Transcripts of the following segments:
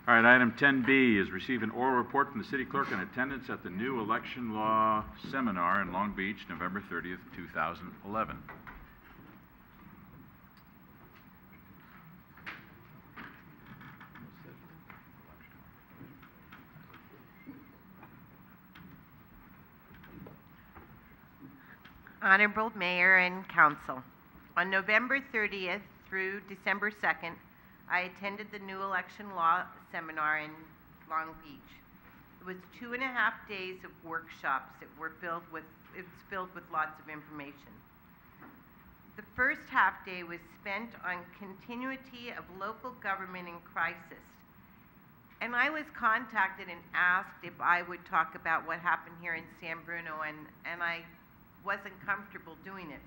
All right, item 10B is receive an oral report from the city clerk on attendance at the new election law seminar in Long Beach, November 30th, 2011. Honorable Mayor and Council, on November 30th through December 2nd, I attended the new election law seminar in Long Beach. It was 2.5 days of workshops that were filled with lots of information. The first half day was spent on continuity of local government in crisis. And I was contacted and asked if I would talk about what happened here in San Bruno, and I wasn't comfortable doing it.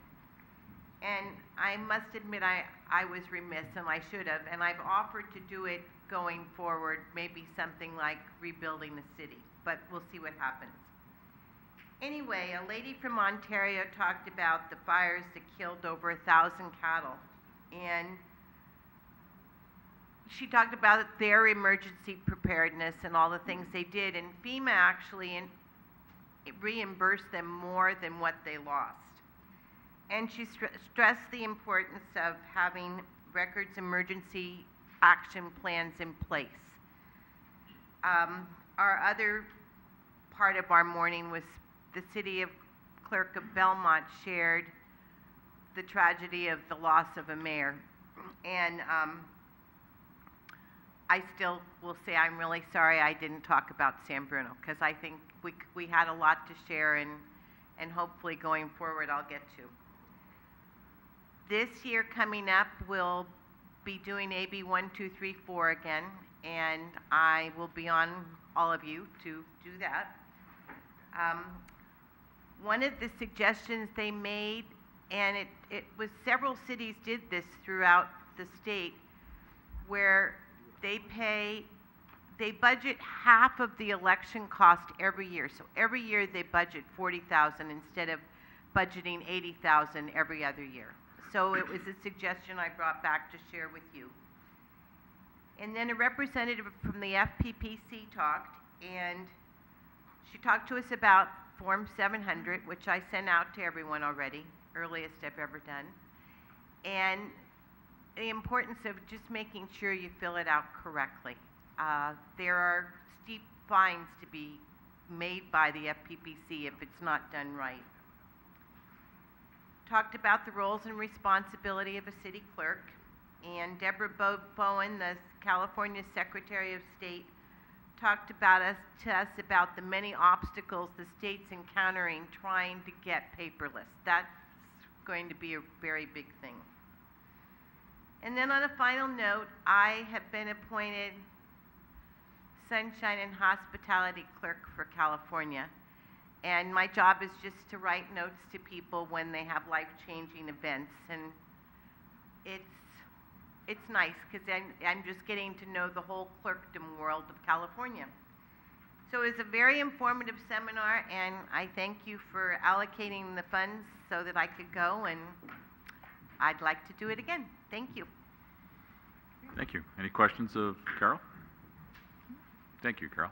And I must admit I was remiss, and I should have, and I've offered to do it going forward, maybe something like rebuilding the city, but we'll see what happens. Anyway, a lady from Ontario talked about the fires that killed over 1,000 cattle, and she talked about their emergency preparedness and all the things they did, and FEMA actually reimbursed them more than what they lost. And she stressed the importance of having records emergency action plans in place. Our other part of our morning was the city of Clerk of Belmont shared the tragedy of the loss of a mayor. And I still will say I'm really sorry I didn't talk about San Bruno, because I think we had a lot to share, and hopefully going forward I'll get to. This year coming up, we'll be doing AB 1234 again, and I will be on all of you to do that. One of the suggestions they made, and it was several cities did this throughout the state, where they budget half of the election cost every year. So every year they budget $40,000 instead of budgeting $80,000 every other year. So it was a suggestion I brought back to share with you. And then a representative from the FPPC talked, and she talked to us about Form 700, which I sent out to everyone already, earliest I've ever done. And the importance of just making sure you fill it out correctly. There are steep fines to be made by the FPPC if it's not done right. Talked about the roles and responsibility of a city clerk, and Deborah Bowen, the California Secretary of State, talked to us about the many obstacles the state's encountering trying to get paperless. That's going to be a very big thing. And then on a final note, I have been appointed Sunshine and Hospitality Clerk for California. And my job is just to write notes to people when they have life-changing events. And it's nice, because I'm just getting to know the whole clerkdom world of California. So it was a very informative seminar, and I thank you for allocating the funds so that I could go, and I'd like to do it again. Thank you. Thank you. Any questions of Carol? Thank you, Carol.